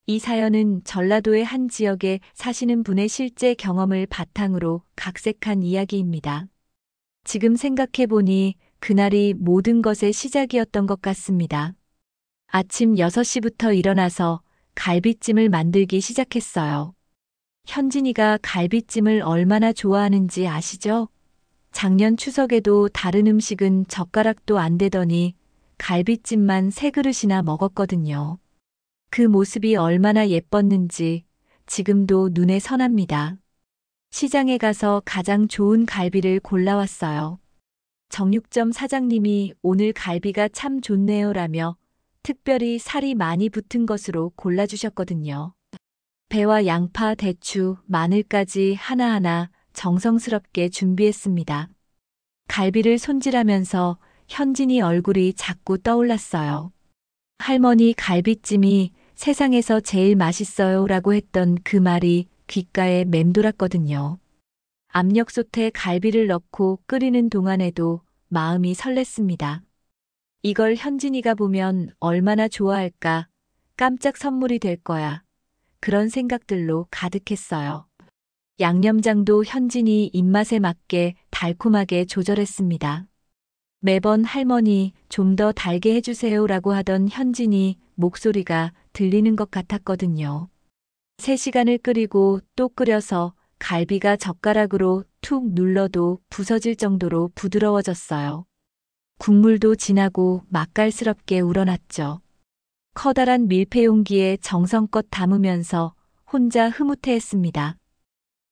이 사연은 전라도의 한 지역에 사시는 분의 실제 경험을 바탕으로 각색한 이야기입니다. 지금 생각해보니 그날이 모든 것의 시작이었던 것 같습니다. 아침 6시부터 일어나서 갈비찜을 만들기 시작했어요. 현진이가 갈비찜을 얼마나 좋아하는지 아시죠? 작년 추석에도 다른 음식은 젓가락도 안 대더니 갈비찜만 3그릇이나 먹었거든요. 그 모습이 얼마나 예뻤는지 지금도 눈에 선합니다. 시장에 가서 가장 좋은 갈비를 골라왔어요. 정육점 사장님이 오늘 갈비가 참 좋네요라며 특별히 살이 많이 붙은 것으로 골라주셨거든요. 배와 양파, 대추, 마늘까지 하나하나 정성스럽게 준비했습니다. 갈비를 손질하면서 현진이 얼굴이 자꾸 떠올랐어요. 할머니 갈비찜이 세상에서 제일 맛있어요 라고 했던 그 말이 귓가에 맴돌았거든요. 압력솥에 갈비를 넣고 끓이는 동안에도 마음이 설렜습니다. 이걸 현진이가 보면 얼마나 좋아할까, 깜짝 선물이 될 거야. 그런 생각들로 가득했어요. 양념장도 현진이 입맛에 맞게 달콤하게 조절했습니다. 매번 할머니 좀 더 달게 해주세요라고 하던 현진이 목소리가 들리는 것 같았거든요. 3시간을 끓이고 또 끓여서 갈비가 젓가락으로 툭 눌러도 부서질 정도로 부드러워졌어요. 국물도 진하고 맛깔스럽게 우러났죠. 커다란 밀폐 용기에 정성껏 담으면서 혼자 흐뭇해했습니다.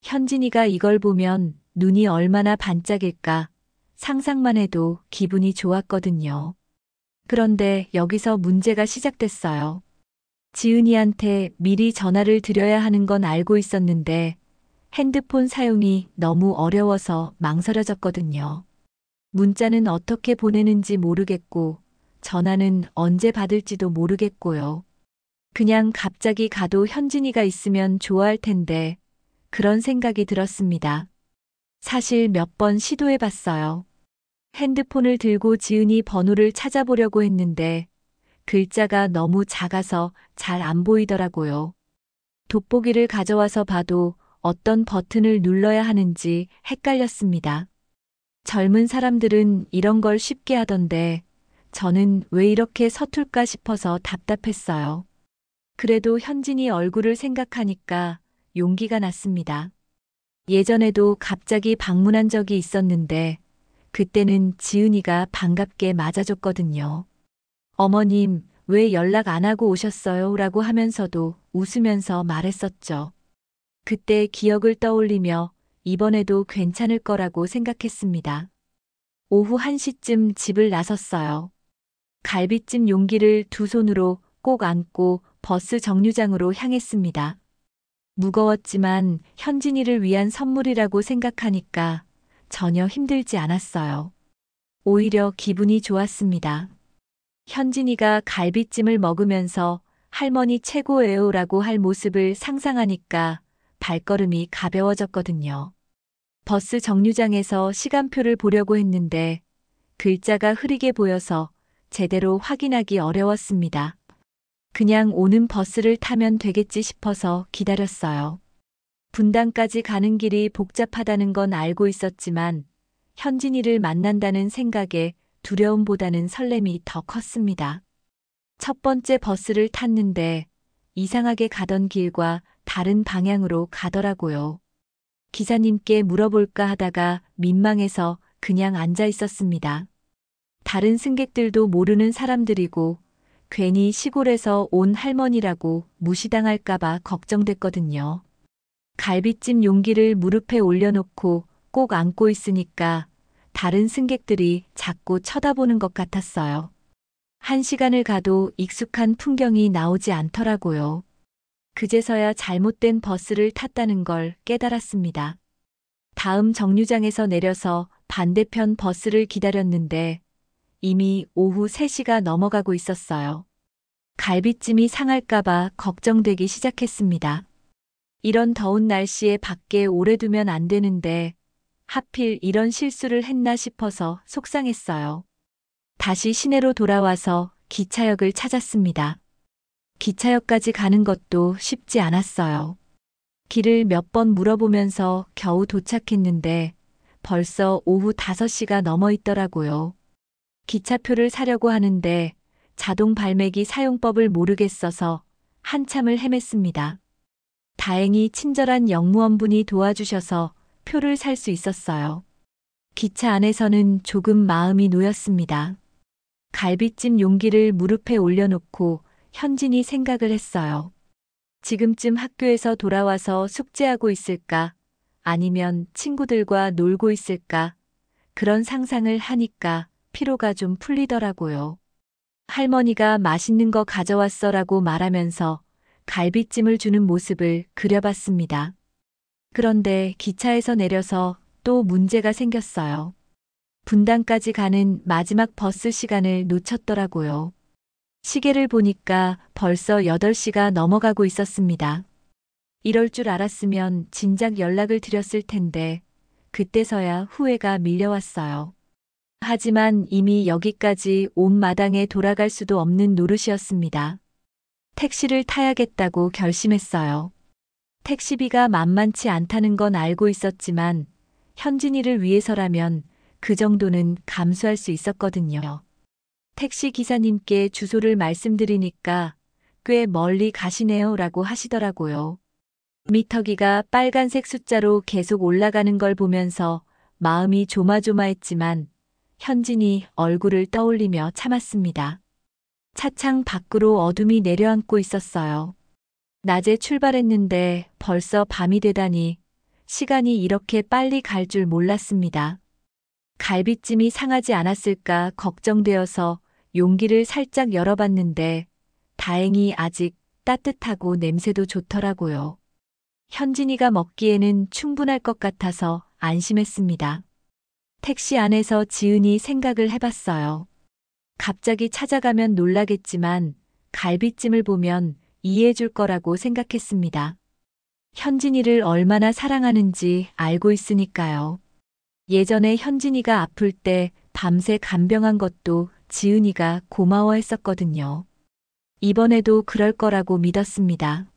현진이가 이걸 보면 눈이 얼마나 반짝일까 상상만 해도 기분이 좋았거든요. 그런데 여기서 문제가 시작됐어요. 지은이한테 미리 전화를 드려야 하는 건 알고 있었는데 핸드폰 사용이 너무 어려워서 망설여졌거든요. 문자는 어떻게 보내는지 모르겠고 전화는 언제 받을지도 모르겠고요. 그냥 갑자기 가도 현진이가 있으면 좋아할 텐데 그런 생각이 들었습니다. 사실 몇 번 시도해 봤어요. 핸드폰을 들고 지은이 번호를 찾아보려고 했는데 글자가 너무 작아서 잘 안 보이더라고요. 돋보기를 가져와서 봐도 어떤 버튼을 눌러야 하는지 헷갈렸습니다. 젊은 사람들은 이런 걸 쉽게 하던데 저는 왜 이렇게 서툴까 싶어서 답답했어요. 그래도 현진이 얼굴을 생각하니까 용기가 났습니다. 예전에도 갑자기 방문한 적이 있었는데 그때는 지은이가 반갑게 맞아줬거든요. 어머님, 왜 연락 안 하고 오셨어요? 라고 하면서도 웃으면서 말했었죠. 그때 기억을 떠올리며 이번에도 괜찮을 거라고 생각했습니다. 오후 1시쯤 집을 나섰어요. 갈비찜 용기를 두 손으로 꼭 안고 버스 정류장으로 향했습니다. 무거웠지만 현진이를 위한 선물이라고 생각하니까 전혀 힘들지 않았어요. 오히려 기분이 좋았습니다. 현진이가 갈비찜을 먹으면서 할머니 최고예요라고 할 모습을 상상하니까 발걸음이 가벼워졌거든요. 버스 정류장에서 시간표를 보려고 했는데 글자가 흐리게 보여서 제대로 확인하기 어려웠습니다. 그냥 오는 버스를 타면 되겠지 싶어서 기다렸어요. 분당까지 가는 길이 복잡하다는 건 알고 있었지만 현진이를 만난다는 생각에 두려움보다는 설렘이 더 컸습니다. 첫 번째 버스를 탔는데 이상하게 가던 길과 다른 방향으로 가더라고요. 기사님께 물어볼까 하다가 민망해서 그냥 앉아 있었습니다. 다른 승객들도 모르는 사람들이고 괜히 시골에서 온 할머니라고 무시당할까봐 걱정됐거든요. 갈비찜 용기를 무릎에 올려놓고 꼭 안고 있으니까 다른 승객들이 자꾸 쳐다보는 것 같았어요. 1시간을 가도 익숙한 풍경이 나오지 않더라고요. 그제서야 잘못된 버스를 탔다는 걸 깨달았습니다. 다음 정류장에서 내려서 반대편 버스를 기다렸는데 이미 오후 3시가 넘어가고 있었어요. 갈비찜이 상할까봐 걱정되기 시작했습니다. 이런 더운 날씨에 밖에 오래 두면 안 되는데 하필 이런 실수를 했나 싶어서 속상했어요. 다시 시내로 돌아와서 기차역을 찾았습니다. 기차역까지 가는 것도 쉽지 않았어요. 길을 몇 번 물어보면서 겨우 도착했는데 벌써 오후 5시가 넘어 있더라고요. 기차표를 사려고 하는데 자동 발매기 사용법을 모르겠어서 한참을 헤맸습니다. 다행히 친절한 역무원분이 도와주셔서 표를 살 수 있었어요. 기차 안에서는 조금 마음이 놓였습니다. 갈비찜 용기를 무릎에 올려놓고 현진이 생각을 했어요. 지금쯤 학교에서 돌아와서 숙제하고 있을까? 아니면 친구들과 놀고 있을까? 그런 상상을 하니까 피로가 좀 풀리더라고요. 할머니가 맛있는 거 가져왔어라고 말하면서 갈비찜을 주는 모습을 그려봤습니다. 그런데 기차에서 내려서 또 문제가 생겼어요. 분당까지 가는 마지막 버스 시간을 놓쳤더라고요. 시계를 보니까 벌써 8시가 넘어가고 있었습니다. 이럴 줄 알았으면 진작 연락을 드렸을 텐데 그때서야 후회가 밀려왔어요. 하지만 이미 여기까지 온 마당에 돌아갈 수도 없는 노릇이었습니다. 택시를 타야겠다고 결심했어요. 택시비가 만만치 않다는 건 알고 있었지만 현진이를 위해서라면 그 정도는 감수할 수 있었거든요. 택시 기사님께 주소를 말씀드리니까 꽤 멀리 가시네요 라고 하시더라고요. 미터기가 빨간색 숫자로 계속 올라가는 걸 보면서 마음이 조마조마했지만 현진이 얼굴을 떠올리며 참았습니다. 차창 밖으로 어둠이 내려앉고 있었어요. 낮에 출발했는데 벌써 밤이 되다니 시간이 이렇게 빨리 갈 줄 몰랐습니다. 갈비찜이 상하지 않았을까 걱정되어서 용기를 살짝 열어봤는데 다행히 아직 따뜻하고 냄새도 좋더라고요. 현진이가 먹기에는 충분할 것 같아서 안심했습니다. 택시 안에서 지은이 생각을 해봤어요. 갑자기 찾아가면 놀라겠지만 갈비찜을 보면 이해해줄 거라고 생각했습니다. 현진이를 얼마나 사랑하는지 알고 있으니까요. 예전에 현진이가 아플 때 밤새 간병한 것도 지은이가 고마워했었거든요. 이번에도 그럴 거라고 믿었습니다.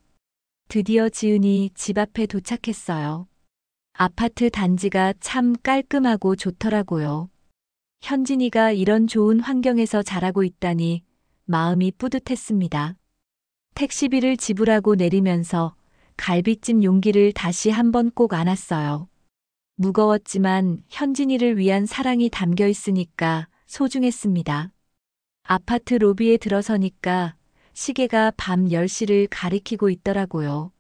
드디어 지은이 집 앞에 도착했어요. 아파트 단지가 참 깔끔하고 좋더라고요. 현진이가 이런 좋은 환경에서 자라고 있다니 마음이 뿌듯했습니다. 택시비를 지불하고 내리면서 갈비찜 용기를 다시 한번 꼭 안았어요. 무거웠지만 현진이를 위한 사랑이 담겨 있으니까 소중했습니다. 아파트 로비에 들어서니까 시계가 밤 10시를 가리키고 있더라고요.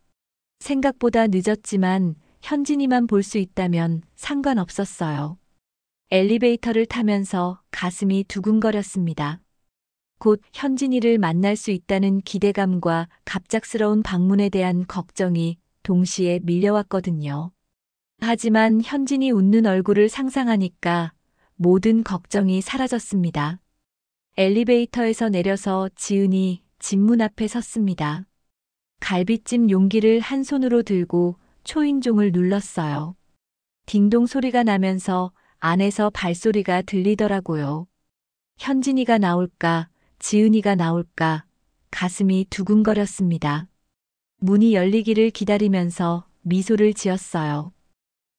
생각보다 늦었지만 현진이만 볼 수 있다면 상관없었어요. 엘리베이터를 타면서 가슴이 두근거렸습니다. 곧 현진이를 만날 수 있다는 기대감과 갑작스러운 방문에 대한 걱정이 동시에 밀려왔거든요. 하지만 현진이 웃는 얼굴을 상상하니까 모든 걱정이 사라졌습니다. 엘리베이터에서 내려서 지은이 집 문 앞에 섰습니다. 갈비찜 용기를 한 손으로 들고 초인종을 눌렀어요. 딩동 소리가 나면서 안에서 발소리가 들리더라고요. 현진이가 나올까, 지은이가 나올까, 가슴이 두근거렸습니다. 문이 열리기를 기다리면서 미소를 지었어요.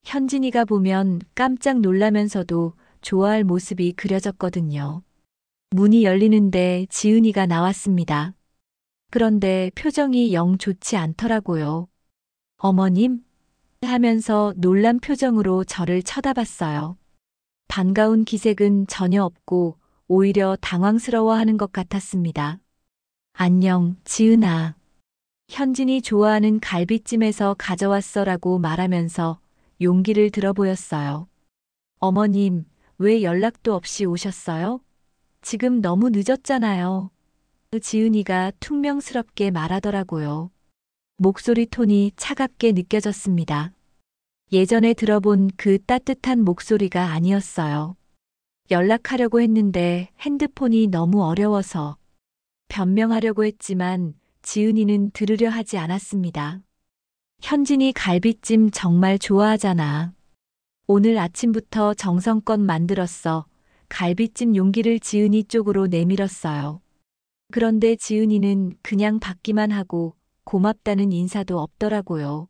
현진이가 보면 깜짝 놀라면서도 좋아할 모습이 그려졌거든요. 문이 열리는데 지은이가 나왔습니다. 그런데 표정이 영 좋지 않더라고요. 어머님? 하면서 놀란 표정으로 저를 쳐다봤어요. 반가운 기색은 전혀 없고 오히려 당황스러워하는 것 같았습니다. 안녕, 지은아. 현진이 좋아하는 갈비찜에서 가져왔어라고 말하면서 용기를 들어 보였어요. 어머님, 왜 연락도 없이 오셨어요? 지금 너무 늦었잖아요. 지은이가 퉁명스럽게 말하더라고요. 목소리 톤이 차갑게 느껴졌습니다. 예전에 들어본 그 따뜻한 목소리가 아니었어요. 연락하려고 했는데 핸드폰이 너무 어려워서 변명하려고 했지만 지은이는 들으려 하지 않았습니다. 현진이 갈비찜 정말 좋아하잖아. 오늘 아침부터 정성껏 만들었어. 갈비찜 용기를 지은이 쪽으로 내밀었어요. 그런데 지은이는 그냥 받기만 하고 고맙다는 인사도 없더라고요.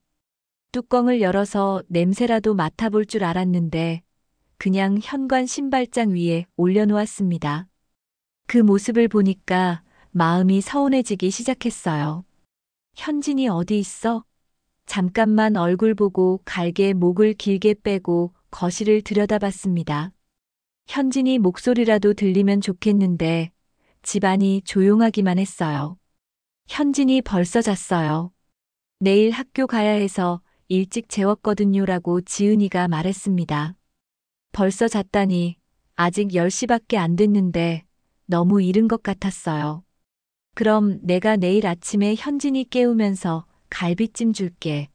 뚜껑을 열어서 냄새라도 맡아볼 줄 알았는데 그냥 현관 신발장 위에 올려놓았습니다. 그 모습을 보니까 마음이 서운해지기 시작했어요. 현진이 어디 있어? 잠깐만 얼굴 보고 갈게 목을 길게 빼고 거실을 들여다봤습니다. 현진이 목소리라도 들리면 좋겠는데 집안이 조용하기만 했어요. 현진이 벌써 잤어요. 내일 학교 가야 해서 일찍 재웠거든요라고 지은이가 말했습니다. 벌써 잤다니 아직 10시밖에 안 됐는데 너무 이른 것 같았어요. 그럼 내가 내일 아침에 현진이 깨우면서 갈비찜 줄게.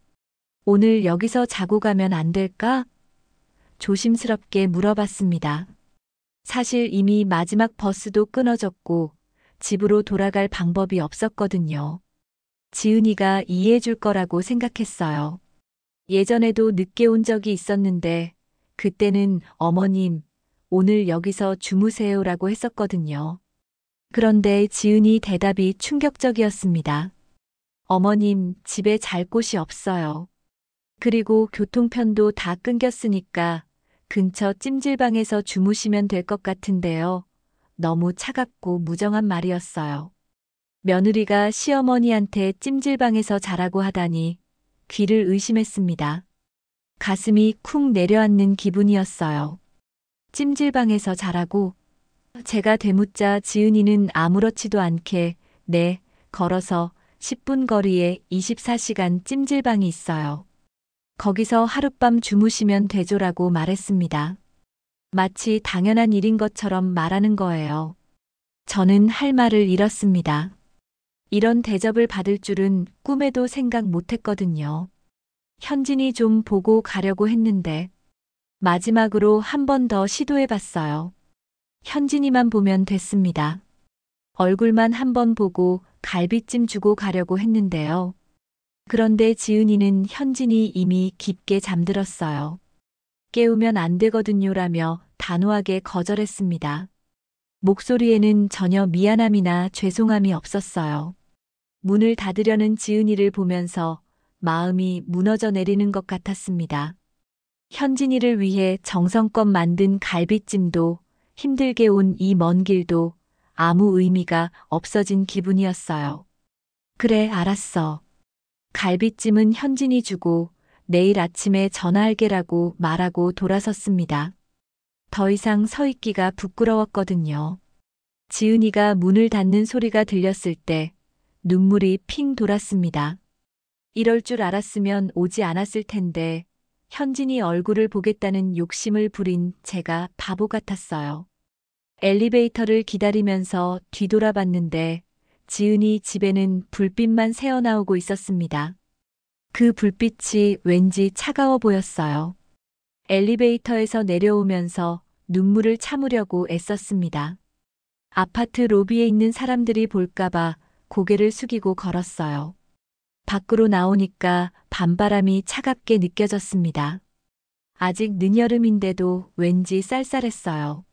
오늘 여기서 자고 가면 안 될까? 조심스럽게 물어봤습니다. 사실 이미 마지막 버스도 끊어졌고 집으로 돌아갈 방법이 없었거든요. 지은이가 이해해 줄 거라고 생각했어요. 예전에도 늦게 온 적이 있었는데 그때는 어머님, 오늘 여기서 주무세요라고 했었거든요. 그런데 지은이 대답이 충격적이었습니다. 어머님, 집에 잘 곳이 없어요. 그리고 교통편도 다 끊겼으니까 근처 찜질방에서 주무시면 될 것 같은데요. 너무 차갑고 무정한 말이었어요. 며느리가 시어머니한테 찜질방에서 자라고 하다니 귀를 의심했습니다. 가슴이 쿵 내려앉는 기분이었어요. 찜질방에서 자라고? 제가 되묻자 지은이는 아무렇지도 않게 네, 걸어서 10분 거리에 24시간 찜질방이 있어요. 거기서 하룻밤 주무시면 되죠라고 말했습니다. 마치 당연한 일인 것처럼 말하는 거예요. 저는 할 말을 잃었습니다. 이런 대접을 받을 줄은 꿈에도 생각 못했거든요. 현진이 좀 보고 가려고 했는데 마지막으로 한 번 더 시도해봤어요. 현진이만 보면 됐습니다. 얼굴만 한 번 보고 갈비찜 주고 가려고 했는데요. 그런데 지은이는 현진이 이미 깊게 잠들었어요. 깨우면 안 되거든요라며 단호하게 거절했습니다. 목소리에는 전혀 미안함이나 죄송함이 없었어요. 문을 닫으려는 지은이를 보면서 마음이 무너져 내리는 것 같았습니다. 현진이를 위해 정성껏 만든 갈비찜도 힘들게 온 이 먼 길도 아무 의미가 없어진 기분이었어요. 그래, 알았어. 갈비찜은 현진이 주고 내일 아침에 전화할게라고 말하고 돌아섰습니다. 더 이상 서 있기가 부끄러웠거든요. 지은이가 문을 닫는 소리가 들렸을 때 눈물이 핑 돌았습니다. 이럴 줄 알았으면 오지 않았을 텐데 현진이 얼굴을 보겠다는 욕심을 부린 제가 바보 같았어요. 엘리베이터를 기다리면서 뒤돌아봤는데 지은이 집에는 불빛만 새어나오고 있었습니다. 그 불빛이 왠지 차가워 보였어요. 엘리베이터에서 내려오면서 눈물을 참으려고 애썼습니다. 아파트 로비에 있는 사람들이 볼까봐 고개를 숙이고 걸었어요. 밖으로 나오니까 밤바람이 차갑게 느껴졌습니다. 아직 늦여름인데도 왠지 쌀쌀했어요.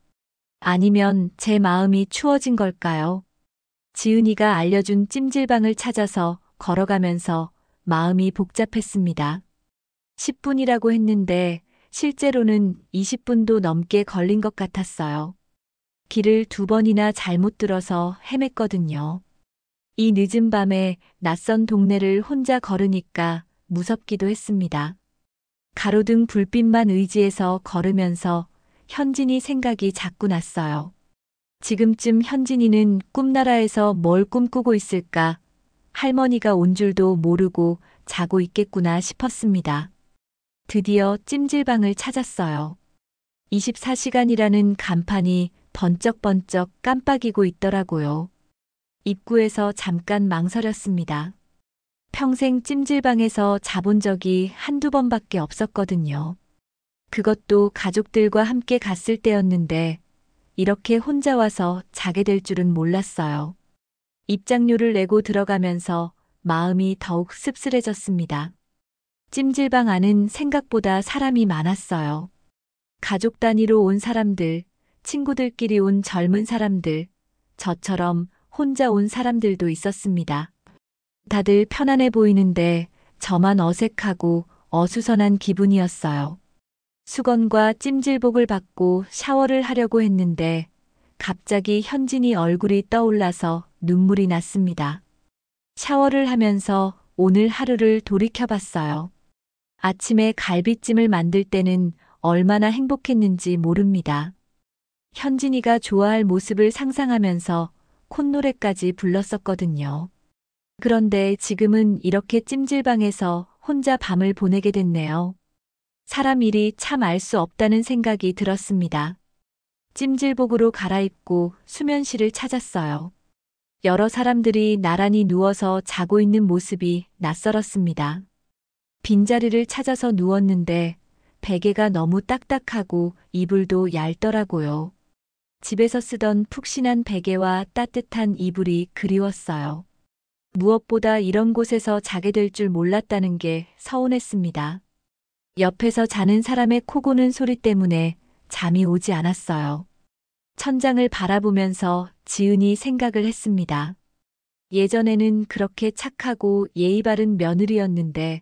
아니면 제 마음이 추워진 걸까요? 지은이가 알려준 찜질방을 찾아서 걸어가면서 마음이 복잡했습니다. 10분이라고 했는데 실제로는 20분도 넘게 걸린 것 같았어요. 길을 2번이나 잘못 들어서 헤맸거든요. 이 늦은 밤에 낯선 동네를 혼자 걸으니까 무섭기도 했습니다. 가로등 불빛만 의지해서 걸으면서 현진이 생각이 자꾸 났어요. 지금쯤 현진이는 꿈나라에서 뭘 꿈꾸고 있을까? 할머니가 온 줄도 모르고 자고 있겠구나 싶었습니다. 드디어 찜질방을 찾았어요. 24시간이라는 간판이 번쩍번쩍 깜빡이고 있더라고요. 입구에서 잠깐 망설였습니다. 평생 찜질방에서 자본 적이 한두 번밖에 없었거든요. 그것도 가족들과 함께 갔을 때였는데 이렇게 혼자 와서 자게 될 줄은 몰랐어요. 입장료를 내고 들어가면서 마음이 더욱 씁쓸해졌습니다. 찜질방 안은 생각보다 사람이 많았어요. 가족 단위로 온 사람들, 친구들끼리 온 젊은 사람들, 저처럼 혼자 온 사람들도 있었습니다. 다들 편안해 보이는데 저만 어색하고 어수선한 기분이었어요. 수건과 찜질복을 받고 샤워를 하려고 했는데 갑자기 현진이 얼굴이 떠올라서 눈물이 났습니다. 샤워를 하면서 오늘 하루를 돌이켜봤어요. 아침에 갈비찜을 만들 때는 얼마나 행복했는지 모릅니다. 현진이가 좋아할 모습을 상상하면서 콧노래까지 불렀었거든요. 그런데 지금은 이렇게 찜질방에서 혼자 밤을 보내게 됐네요. 사람 일이 참 알 수 없다는 생각이 들었습니다. 찜질복으로 갈아입고 수면실을 찾았어요. 여러 사람들이 나란히 누워서 자고 있는 모습이 낯설었습니다. 빈자리를 찾아서 누웠는데 베개가 너무 딱딱하고 이불도 얇더라고요. 집에서 쓰던 푹신한 베개와 따뜻한 이불이 그리웠어요. 무엇보다 이런 곳에서 자게 될 줄 몰랐다는 게 서운했습니다. 옆에서 자는 사람의 코 고는 소리 때문에 잠이 오지 않았어요. 천장을 바라보면서 지은이 생각을 했습니다. 예전에는 그렇게 착하고 예의 바른 며느리였는데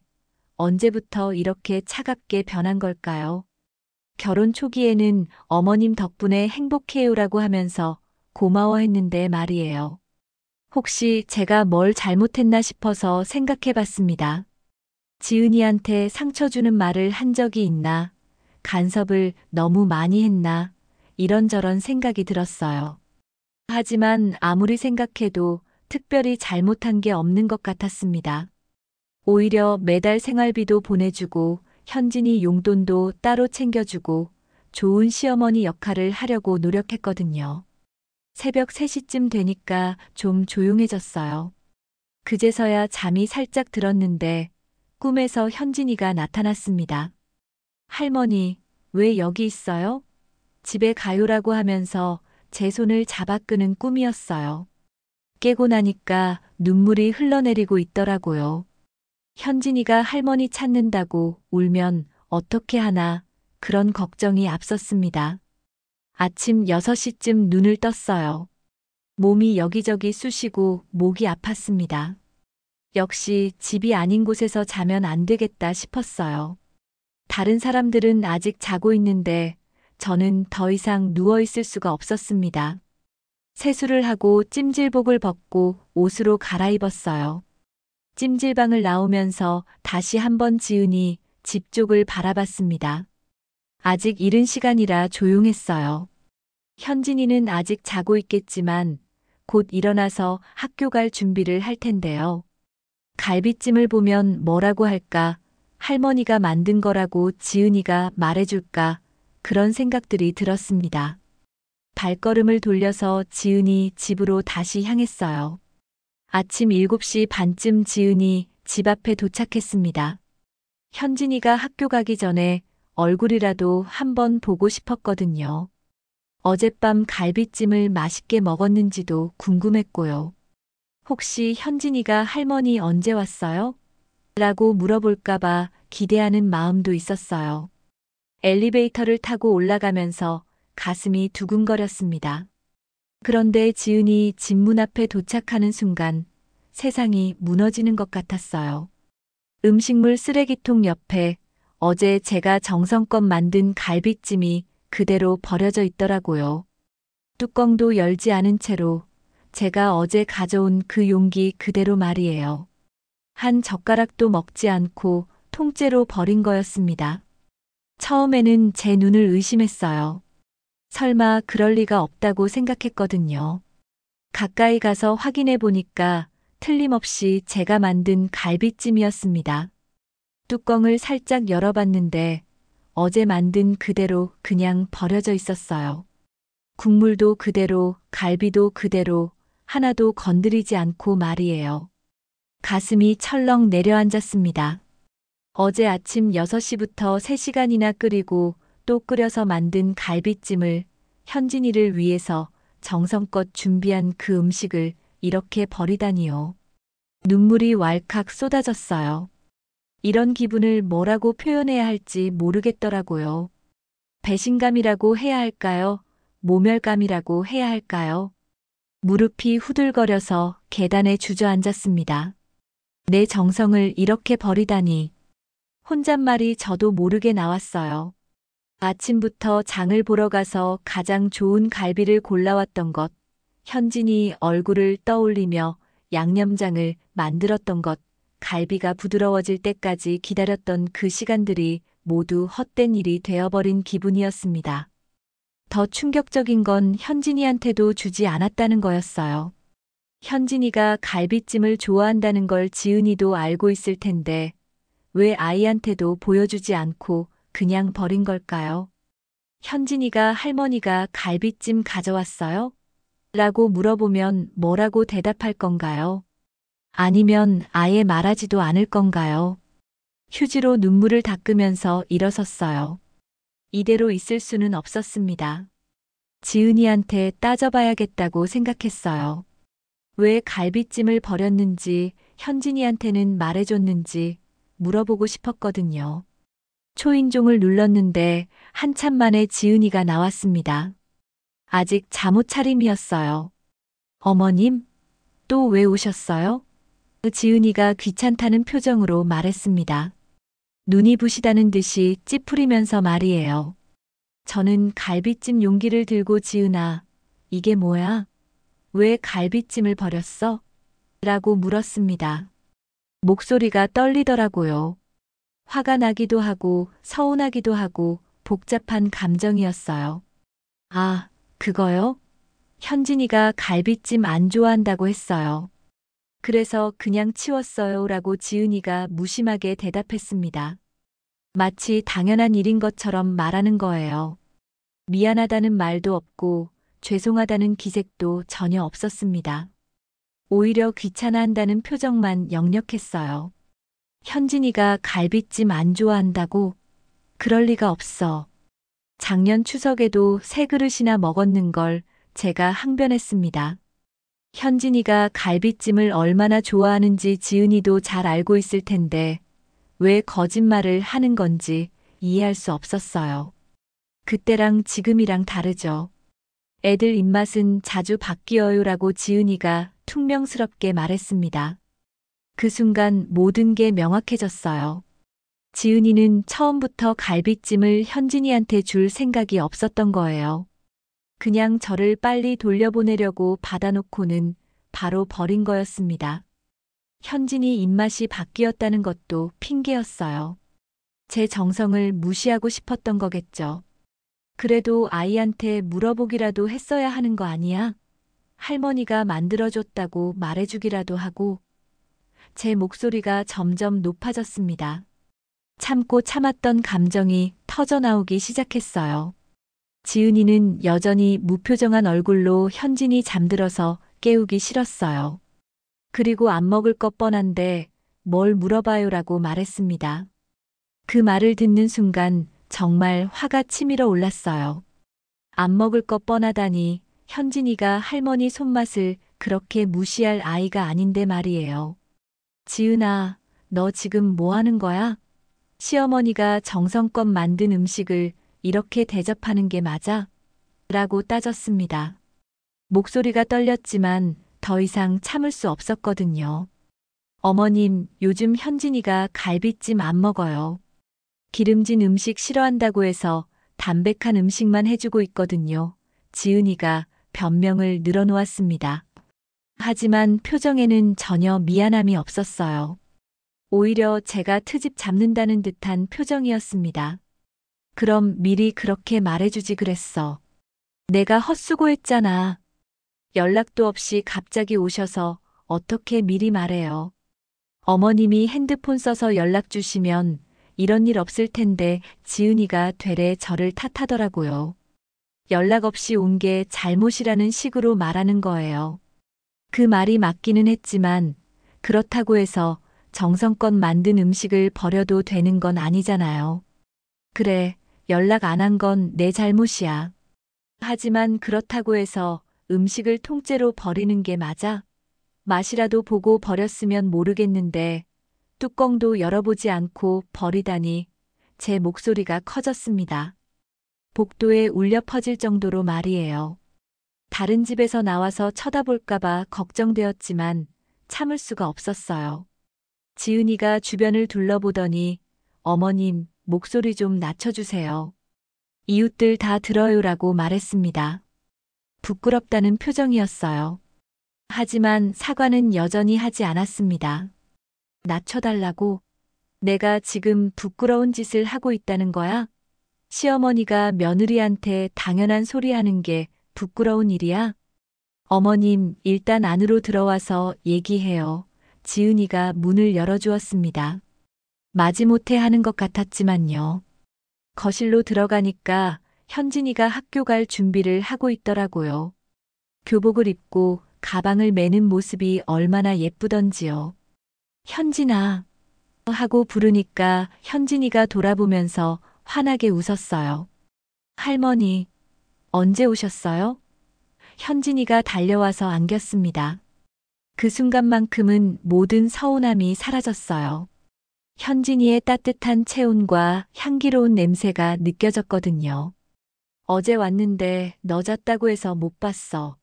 언제부터 이렇게 차갑게 변한 걸까요? 결혼 초기에는 어머님 덕분에 행복해요라고 하면서 고마워했는데 말이에요. 혹시 제가 뭘 잘못했나 싶어서 생각해 봤습니다. 지은이한테 상처 주는 말을 한 적이 있나? 간섭을 너무 많이 했나? 이런저런 생각이 들었어요. 하지만 아무리 생각해도 특별히 잘못한 게 없는 것 같았습니다. 오히려 매달 생활비도 보내주고 현진이 용돈도 따로 챙겨주고 좋은 시어머니 역할을 하려고 노력했거든요. 새벽 3시쯤 되니까 좀 조용해졌어요. 그제서야 잠이 살짝 들었는데 꿈에서 현진이가 나타났습니다. 할머니, 왜 여기 있어요? 집에 가요라고 하면서 제 손을 잡아 끄는 꿈이었어요. 깨고 나니까 눈물이 흘러내리고 있더라고요. 현진이가 할머니 찾는다고 울면 어떻게 하나 그런 걱정이 앞섰습니다. 아침 6시쯤 눈을 떴어요. 몸이 여기저기 쑤시고 목이 아팠습니다. 역시 집이 아닌 곳에서 자면 안 되겠다 싶었어요. 다른 사람들은 아직 자고 있는데 저는 더 이상 누워 있을 수가 없었습니다. 세수를 하고 찜질복을 벗고 옷으로 갈아입었어요. 찜질방을 나오면서 다시 한번 지은이 집 쪽을 바라봤습니다. 아직 이른 시간이라 조용했어요. 현진이는 아직 자고 있겠지만 곧 일어나서 학교 갈 준비를 할 텐데요. 갈비찜을 보면 뭐라고 할까? 할머니가 만든 거라고 지은이가 말해줄까? 그런 생각들이 들었습니다. 발걸음을 돌려서 지은이 집으로 다시 향했어요. 아침 7시 반쯤 지은이 집 앞에 도착했습니다. 현진이가 학교 가기 전에 얼굴이라도 한번 보고 싶었거든요. 어젯밤 갈비찜을 맛있게 먹었는지도 궁금했고요. 혹시 현진이가 할머니 언제 왔어요? 라고 물어볼까봐 기대하는 마음도 있었어요. 엘리베이터를 타고 올라가면서 가슴이 두근거렸습니다. 그런데 지은이 집 문 앞에 도착하는 순간 세상이 무너지는 것 같았어요. 음식물 쓰레기통 옆에 어제 제가 정성껏 만든 갈비찜이 그대로 버려져 있더라고요. 뚜껑도 열지 않은 채로 제가 어제 가져온 그 용기 그대로 말이에요. 한 젓가락도 먹지 않고 통째로 버린 거였습니다. 처음에는 제 눈을 의심했어요. 설마 그럴 리가 없다고 생각했거든요. 가까이 가서 확인해 보니까 틀림없이 제가 만든 갈비찜이었습니다. 뚜껑을 살짝 열어봤는데 어제 만든 그대로 그냥 버려져 있었어요. 국물도 그대로, 갈비도 그대로, 하나도 건드리지 않고 말이에요. 가슴이 철렁 내려앉았습니다. 어제 아침 6시부터 3시간이나 끓이고 또 끓여서 만든 갈비찜을 현진이를 위해서 정성껏 준비한 그 음식을 이렇게 버리다니요. 눈물이 왈칵 쏟아졌어요. 이런 기분을 뭐라고 표현해야 할지 모르겠더라고요. 배신감이라고 해야 할까요? 모멸감이라고 해야 할까요? 무릎이 후들거려서 계단에 주저앉았습니다. 내 정성을 이렇게 버리다니. 혼잣말이 저도 모르게 나왔어요. 아침부터 장을 보러 가서 가장 좋은 갈비를 골라왔던 것, 현진이 얼굴을 떠올리며 양념장을 만들었던 것, 갈비가 부드러워질 때까지 기다렸던 그 시간들이 모두 헛된 일이 되어버린 기분이었습니다. 더 충격적인 건 현진이한테도 주지 않았다는 거였어요. 현진이가 갈비찜을 좋아한다는 걸 지은이도 알고 있을 텐데 왜 아이한테도 보여주지 않고 그냥 버린 걸까요? 현진이가 할머니가 갈비찜 가져왔어요? 라고 물어보면 뭐라고 대답할 건가요? 아니면 아예 말하지도 않을 건가요? 휴지로 눈물을 닦으면서 일어섰어요. 이대로 있을 수는 없었습니다. 지은이한테 따져봐야겠다고 생각했어요. 왜 갈비찜을 버렸는지 현진이한테는 말해줬는지 물어보고 싶었거든요. 초인종을 눌렀는데 한참 만에 지은이가 나왔습니다. 아직 잠옷 차림이었어요. 어머님, 또 왜 오셨어요? 지은이가 귀찮다는 표정으로 말했습니다. 눈이 부시다는 듯이 찌푸리면서 말이에요. 저는 갈비찜 용기를 들고 지은아, 이게 뭐야? 왜 갈비찜을 버렸어? 라고 물었습니다. 목소리가 떨리더라고요. 화가 나기도 하고 서운하기도 하고 복잡한 감정이었어요. 아, 그거요? 현진이가 갈비찜 안 좋아한다고 했어요. 그래서 그냥 치웠어요 라고 지은이가 무심하게 대답했습니다. 마치 당연한 일인 것처럼 말하는 거예요. 미안하다는 말도 없고 죄송하다는 기색도 전혀 없었습니다. 오히려 귀찮아한다는 표정만 역력했어요. 현진이가 갈비찜 안 좋아한다고? 그럴 리가 없어. 작년 추석에도 세 그릇이나 먹었는 걸 제가 항변했습니다. 현진이가 갈비찜을 얼마나 좋아하는지 지은이도 잘 알고 있을 텐데 왜 거짓말을 하는 건지 이해할 수 없었어요. 그때랑 지금이랑 다르죠. 애들 입맛은 자주 바뀌어요라고 지은이가 퉁명스럽게 말했습니다. 그 순간 모든 게 명확해졌어요. 지은이는 처음부터 갈비찜을 현진이한테 줄 생각이 없었던 거예요. 그냥 저를 빨리 돌려보내려고 받아놓고는 바로 버린 거였습니다. 현진이 입맛이 바뀌었다는 것도 핑계였어요. 제 정성을 무시하고 싶었던 거겠죠. 그래도 아이한테 물어보기라도 했어야 하는 거 아니야? 할머니가 만들어줬다고 말해주기라도 하고. 제 목소리가 점점 높아졌습니다. 참고 참았던 감정이 터져나오기 시작했어요. 지은이는 여전히 무표정한 얼굴로 현진이 잠들어서 깨우기 싫었어요. 그리고 안 먹을 것 뻔한데 뭘 물어봐요라고 말했습니다. 그 말을 듣는 순간 정말 화가 치밀어 올랐어요. 안 먹을 것 뻔하다니 현진이가 할머니 손맛을 그렇게 무시할 아이가 아닌데 말이에요. 지은아, 너 지금 뭐 하는 거야? 시어머니가 정성껏 만든 음식을 이렇게 대접하는 게 맞아? 라고 따졌습니다. 목소리가 떨렸지만 더 이상 참을 수 없었거든요. 어머님, 요즘 현진이가 갈비찜 안 먹어요. 기름진 음식 싫어한다고 해서 담백한 음식만 해주고 있거든요. 지은이가 변명을 늘어놓았습니다. 하지만 표정에는 전혀 미안함이 없었어요. 오히려 제가 트집 잡는다는 듯한 표정이었습니다. 그럼 미리 그렇게 말해주지 그랬어. 내가 헛수고했잖아. 연락도 없이 갑자기 오셔서 어떻게 미리 말해요. 어머님이 핸드폰 써서 연락 주시면 이런 일 없을 텐데 지은이가 되레 저를 탓하더라고요. 연락 없이 온 게 잘못이라는 식으로 말하는 거예요. 그 말이 맞기는 했지만 그렇다고 해서 정성껏 만든 음식을 버려도 되는 건 아니잖아요. 그래, 연락 안 한 건 내 잘못이야. 하지만 그렇다고 해서 음식을 통째로 버리는 게 맞아? 맛이라도 보고 버렸으면 모르겠는데 뚜껑도 열어보지 않고 버리다니 제 목소리가 커졌습니다. 복도에 울려 퍼질 정도로 말이에요. 다른 집에서 나와서 쳐다볼까봐 걱정되었지만 참을 수가 없었어요. 지은이가 주변을 둘러보더니 어머님, 목소리 좀 낮춰주세요. 이웃들 다 들어요라고 말했습니다. 부끄럽다는 표정이었어요. 하지만 사과는 여전히 하지 않았습니다. 낮춰달라고? 내가 지금 부끄러운 짓을 하고 있다는 거야? 시어머니가 며느리한테 당연한 소리 하는 게 부끄러운 일이야? 어머님, 일단 안으로 들어와서 얘기해요. 지은이가 문을 열어주었습니다. 마지못해 하는 것 같았지만요. 거실로 들어가니까 현진이가 학교 갈 준비를 하고 있더라고요. 교복을 입고 가방을 매는 모습이 얼마나 예쁘던지요. 현진아 하고 부르니까 현진이가 돌아보면서 환하게 웃었어요. 할머니, 언제 오셨어요? 현진이가 달려와서 안겼습니다. 그 순간만큼은 모든 서운함이 사라졌어요. 현진이의 따뜻한 체온과 향기로운 냄새가 느껴졌거든요. 어제 왔는데 늦었다고 해서 못 봤어.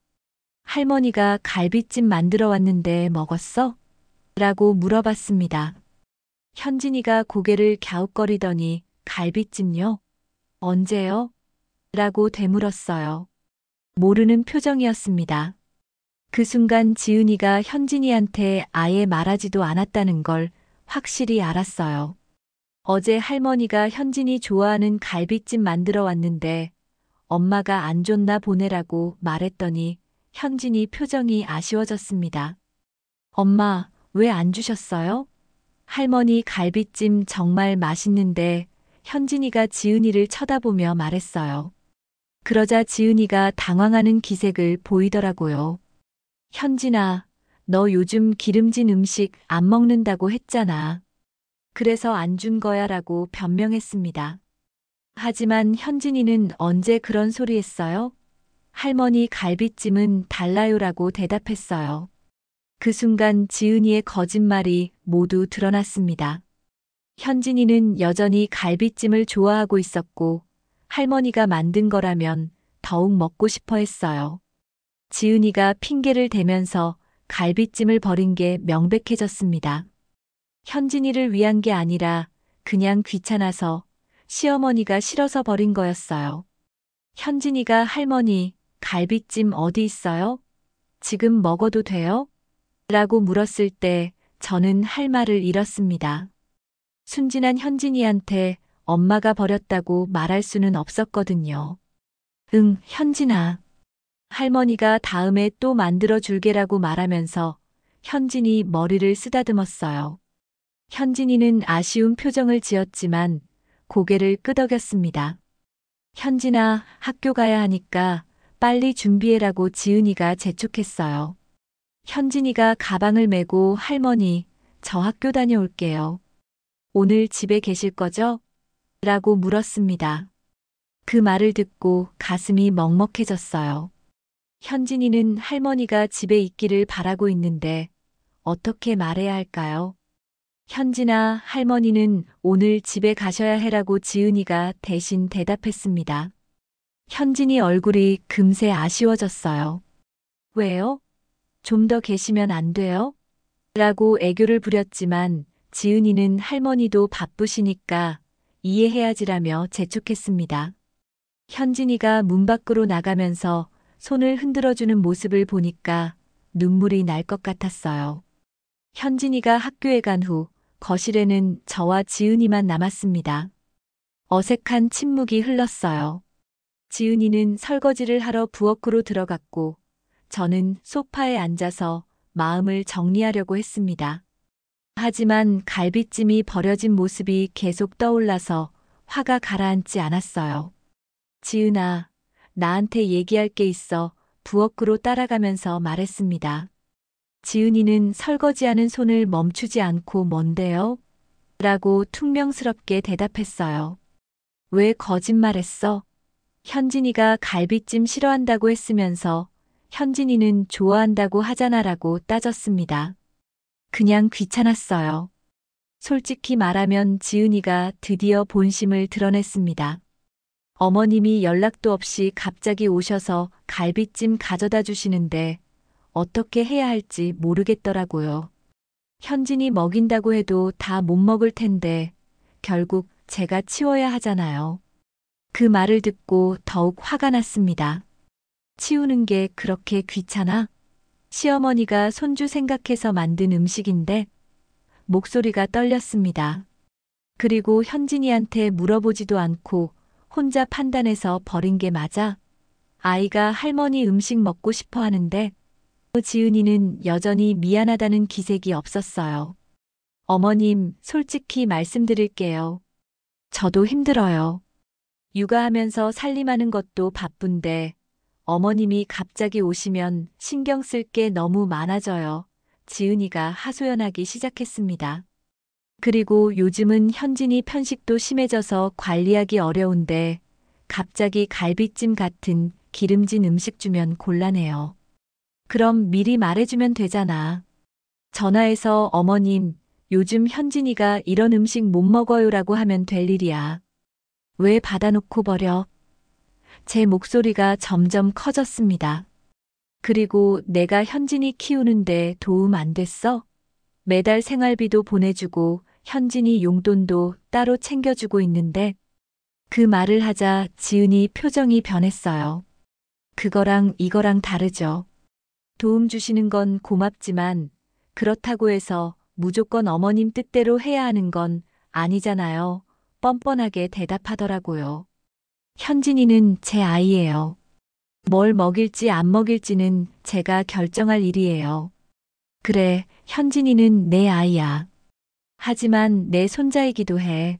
할머니가 갈비찜 만들어 왔는데 먹었어? 라고 물어봤습니다. 현진이가 고개를 갸웃거리더니 갈비찜요? 언제요? 라고 되물었어요. 모르는 표정이었습니다. 그 순간 지은이가 현진이한테 아예 말하지도 않았다는 걸 확실히 알았어요. 어제 할머니가 현진이 좋아하는 갈비찜 만들어 왔는데 엄마가 안 줬나 보내라고 말했더니 현진이 표정이 아쉬워졌습니다. 엄마, 왜 안 주셨어요? 할머니 갈비찜 정말 맛있는데 현진이가 지은이를 쳐다보며 말했어요. 그러자 지은이가 당황하는 기색을 보이더라고요. 현진아, 너 요즘 기름진 음식 안 먹는다고 했잖아. 그래서 안 준 거야 라고 변명했습니다. 하지만 현진이는 언제 그런 소리 했어요? 할머니 갈비찜은 달라요라고 대답했어요. 그 순간 지은이의 거짓말이 모두 드러났습니다. 현진이는 여전히 갈비찜을 좋아하고 있었고 할머니가 만든 거라면 더욱 먹고 싶어 했어요. 지은이가 핑계를 대면서 갈비찜을 버린 게 명백해졌습니다. 현진이를 위한 게 아니라 그냥 귀찮아서 시어머니가 싫어서 버린 거였어요. 현진이가 할머니, 갈비찜 어디 있어요? 지금 먹어도 돼요? 라고 물었을 때 저는 할 말을 잃었습니다. 순진한 현진이한테 엄마가 버렸다고 말할 수는 없었거든요. 응, 현진아. 할머니가 다음에 또 만들어 줄게라고 말하면서 현진이 머리를 쓰다듬었어요. 현진이는 아쉬운 표정을 지었지만 고개를 끄덕였습니다. 현진아, 학교 가야 하니까 빨리 준비해라고 지은이가 재촉했어요. 현진이가 가방을 메고 할머니, 저 학교 다녀올게요. 오늘 집에 계실 거죠? 라고 물었습니다. 그 말을 듣고 가슴이 먹먹해졌어요. 현진이는 할머니가 집에 있기를 바라고 있는데 어떻게 말해야 할까요? 현진아, 할머니는 오늘 집에 가셔야 해라고 지은이가 대신 대답했습니다. 현진이 얼굴이 금세 아쉬워졌어요. 왜요? 좀 더 계시면 안 돼요? 라고 애교를 부렸지만 지은이는 할머니도 바쁘시니까 이해해야지라며 재촉했습니다. 현진이가 문 밖으로 나가면서 손을 흔들어주는 모습을 보니까 눈물이 날 것 같았어요. 현진이가 학교에 간 후 거실에는 저와 지은이만 남았습니다. 어색한 침묵이 흘렀어요. 지은이는 설거지를 하러 부엌으로 들어갔고 저는 소파에 앉아서 마음을 정리하려고 했습니다. 하지만 갈비찜이 버려진 모습이 계속 떠올라서 화가 가라앉지 않았어요. 지은아, 나한테 얘기할 게 있어 부엌으로 따라가면서 말했습니다. 지은이는 설거지하는 손을 멈추지 않고 뭔데요? 라고 퉁명스럽게 대답했어요. 왜 거짓말했어? 현진이가 갈비찜 싫어한다고 했으면서 현진이는 좋아한다고 하잖아라고 따졌습니다. 그냥 귀찮았어요. 솔직히 말하면 지은이가 드디어 본심을 드러냈습니다. 어머님이 연락도 없이 갑자기 오셔서 갈비찜 가져다 주시는데 어떻게 해야 할지 모르겠더라고요. 현진이 먹인다고 해도 다 못 먹을 텐데 결국 제가 치워야 하잖아요. 그 말을 듣고 더욱 화가 났습니다. 치우는 게 그렇게 귀찮아? 시어머니가 손주 생각해서 만든 음식인데 목소리가 떨렸습니다. 그리고 현진이한테 물어보지도 않고 혼자 판단해서 버린 게 맞아? 아이가 할머니 음식 먹고 싶어 하는데 지은이는 여전히 미안하다는 기색이 없었어요. 어머님, 솔직히 말씀드릴게요. 저도 힘들어요. 육아하면서 살림하는 것도 바쁜데 어머님이 갑자기 오시면 신경 쓸 게 너무 많아져요. 지은이가 하소연하기 시작했습니다. 그리고 요즘은 현진이 편식도 심해져서 관리하기 어려운데 갑자기 갈비찜 같은 기름진 음식 주면 곤란해요. 그럼 미리 말해주면 되잖아. 전화해서 어머님, 요즘 현진이가 이런 음식 못 먹어요라고 하면 될 일이야. 왜 받아놓고 버려? 제 목소리가 점점 커졌습니다. 그리고 내가 현진이 키우는데 도움 안 됐어? 매달 생활비도 보내주고 현진이 용돈도 따로 챙겨주고 있는데 그 말을 하자 지은이 표정이 변했어요. 그거랑 이거랑 다르죠. 도움 주시는 건 고맙지만 그렇다고 해서 무조건 어머님 뜻대로 해야 하는 건 아니잖아요. 뻔뻔하게 대답하더라고요. 현진이는 제 아이예요. 뭘 먹일지 안 먹일지는 제가 결정할 일이에요. 그래, 현진이는 내 아이야. 하지만 내 손자이기도 해.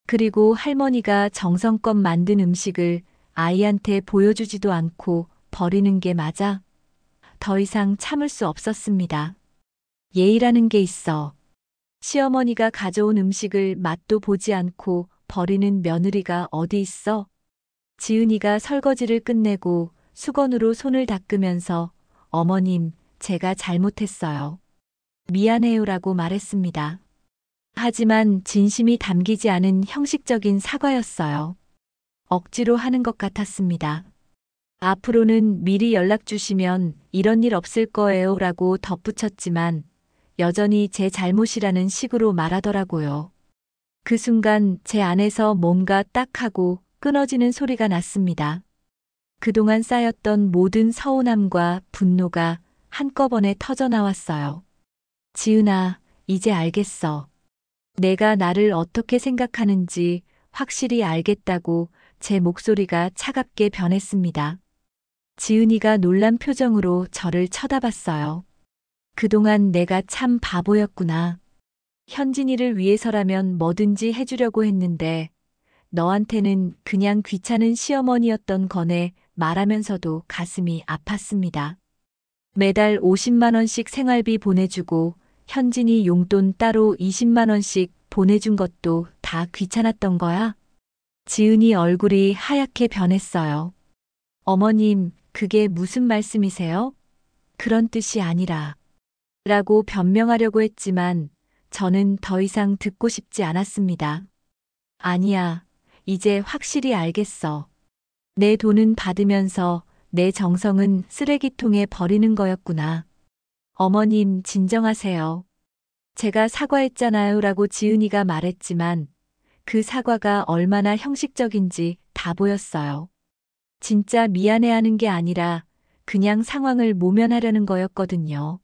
그리고 할머니가 정성껏 만든 음식을 아이한테 보여주지도 않고 버리는 게 맞아? 더 이상 참을 수 없었습니다. 예의라는 게 있어. 시어머니가 가져온 음식을 맛도 보지 않고 버리는 며느리가 어디 있어? 지은이가 설거지를 끝내고 수건으로 손을 닦으면서 어머님, 제가 잘못했어요. 미안해요라고 말했습니다. 하지만 진심이 담기지 않은 형식적인 사과였어요. 억지로 하는 것 같았습니다. 앞으로는 미리 연락 주시면 이런 일 없을 거예요 라고 덧붙였지만 여전히 제 잘못이라는 식으로 말하더라고요. 그 순간 제 안에서 뭔가 딱 하고 끊어지는 소리가 났습니다. 그동안 쌓였던 모든 서운함과 분노가 한꺼번에 터져 나왔어요. 지은아, 이제 알겠어. 내가 나를 어떻게 생각하는지 확실히 알겠다고 제 목소리가 차갑게 변했습니다. 지은이가 놀란 표정으로 저를 쳐다봤어요. 그동안 내가 참 바보였구나. 현진이를 위해서라면 뭐든지 해주려고 했는데 너한테는 그냥 귀찮은 시어머니였던 거네 말하면서도 가슴이 아팠습니다. 매달 50만 원씩 생활비 보내주고 현진이 용돈 따로 20만 원씩 보내준 것도 다 귀찮았던 거야? 지은이 얼굴이 하얗게 변했어요. 어머님, 그게 무슨 말씀이세요? 그런 뜻이 아니라. 라고 변명하려고 했지만 저는 더 이상 듣고 싶지 않았습니다. 아니야, 이제 확실히 알겠어. 내 돈은 받으면서 내 정성은 쓰레기통에 버리는 거였구나. 어머님, 진정하세요. 제가 사과했잖아요 라고 지은이가 말했지만 그 사과가 얼마나 형식적인지 다 보였어요. 진짜 미안해하는 게 아니라 그냥 상황을 모면하려는 거였거든요.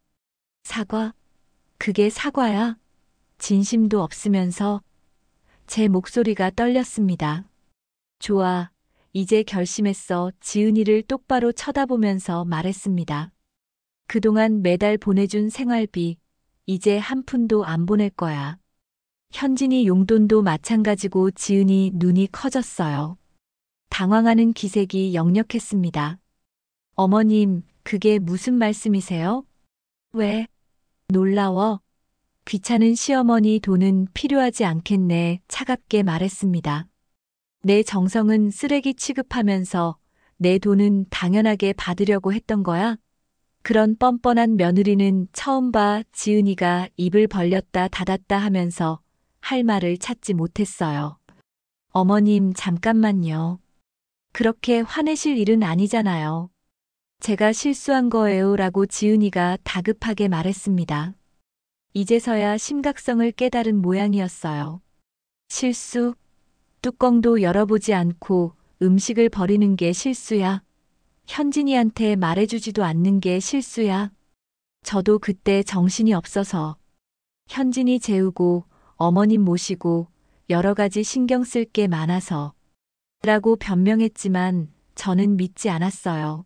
사과? 그게 사과야? 진심도 없으면서 제 목소리가 떨렸습니다. 좋아. 이제 결심했어. 지은이를 똑바로 쳐다보면서 말했습니다. 그동안 매달 보내준 생활비, 이제 한 푼도 안 보낼 거야. 현진이 용돈도 마찬가지고 지은이 눈이 커졌어요. 당황하는 기색이 역력했습니다. 어머님, 그게 무슨 말씀이세요? 왜? 놀라워. 귀찮은 시어머니 돈은 필요하지 않겠네. 차갑게 말했습니다. 내 정성은 쓰레기 취급하면서 내 돈은 당연하게 받으려고 했던 거야? 그런 뻔뻔한 며느리는 처음 봐. 지은이가 입을 벌렸다 닫았다 하면서 할 말을 찾지 못했어요. 어머님, 잠깐만요. 그렇게 화내실 일은 아니잖아요. 제가 실수한 거예요 라고 지은이가 다급하게 말했습니다. 이제서야 심각성을 깨달은 모양이었어요. 실수? 뚜껑도 열어보지 않고 음식을 버리는 게 실수야. 현진이한테 말해주지도 않는 게 실수야. 저도 그때 정신이 없어서 현진이 재우고 어머님 모시고 여러 가지 신경 쓸 게 많아서 라고 변명했지만 저는 믿지 않았어요.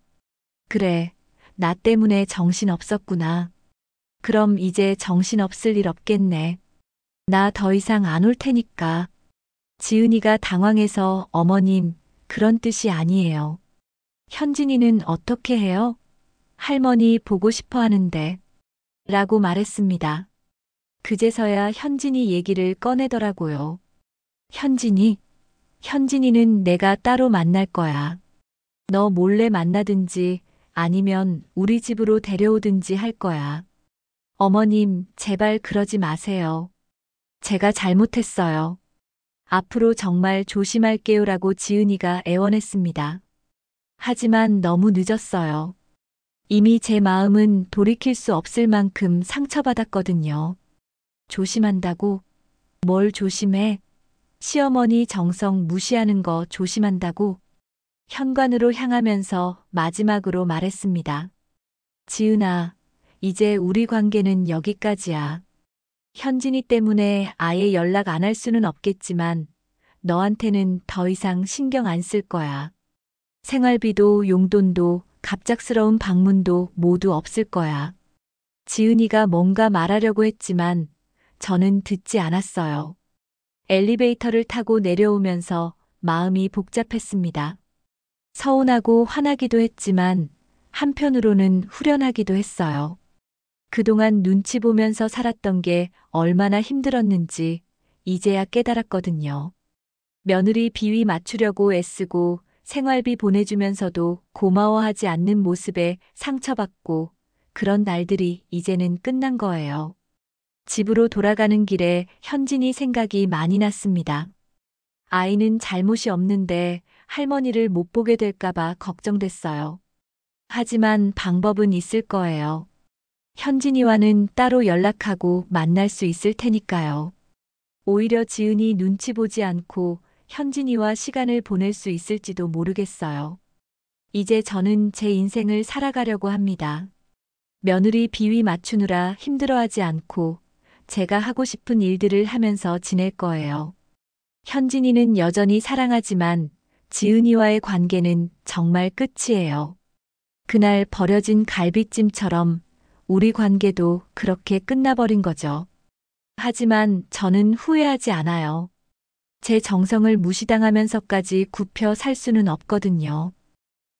그래, 나 때문에 정신 없었구나. 그럼 이제 정신 없을 일 없겠네. 나 더 이상 안 올 테니까. 지은이가 당황해서 어머님, 그런 뜻이 아니에요. 현진이는 어떻게 해요? 할머니 보고 싶어 하는데. 라고 말했습니다. 그제서야 현진이 얘기를 꺼내더라고요. 현진이는 내가 따로 만날 거야. 너 몰래 만나든지 아니면 우리 집으로 데려오든지 할 거야. 어머님, 제발 그러지 마세요. 제가 잘못했어요. 앞으로 정말 조심할게요라고 지은이가 애원했습니다. 하지만 너무 늦었어요. 이미 제 마음은 돌이킬 수 없을 만큼 상처받았거든요. 조심한다고? 뭘 조심해? 시어머니 정성 무시하는 거 조심한다고? 현관으로 향하면서 마지막으로 말했습니다. 지은아, 이제 우리 관계는 여기까지야. 현진이 때문에 아예 연락 안 할 수는 없겠지만 너한테는 더 이상 신경 안 쓸 거야. 생활비도 용돈도 갑작스러운 방문도 모두 없을 거야. 지은이가 뭔가 말하려고 했지만 저는 듣지 않았어요. 엘리베이터를 타고 내려오면서 마음이 복잡했습니다. 서운하고 화나기도 했지만 한편으로는 후련하기도 했어요. 그동안 눈치 보면서 살았던 게 얼마나 힘들었는지 이제야 깨달았거든요. 며느리 비위 맞추려고 애쓰고 생활비 보내주면서도 고마워하지 않는 모습에 상처받고 그런 날들이 이제는 끝난 거예요. 집으로 돌아가는 길에 현진이 생각이 많이 났습니다. 아이는 잘못이 없는데 할머니를 못 보게 될까봐 걱정됐어요. 하지만 방법은 있을 거예요. 현진이와는 따로 연락하고 만날 수 있을 테니까요. 오히려 지은이 눈치 보지 않고 현진이와 시간을 보낼 수 있을지도 모르겠어요. 이제 저는 제 인생을 살아가려고 합니다. 며느리 비위 맞추느라 힘들어하지 않고 제가 하고 싶은 일들을 하면서 지낼 거예요. 현진이는 여전히 사랑하지만 지은이와의 관계는 정말 끝이에요. 그날 버려진 갈비찜처럼 우리 관계도 그렇게 끝나버린 거죠. 하지만 저는 후회하지 않아요. 제 정성을 무시당하면서까지 굽혀 살 수는 없거든요.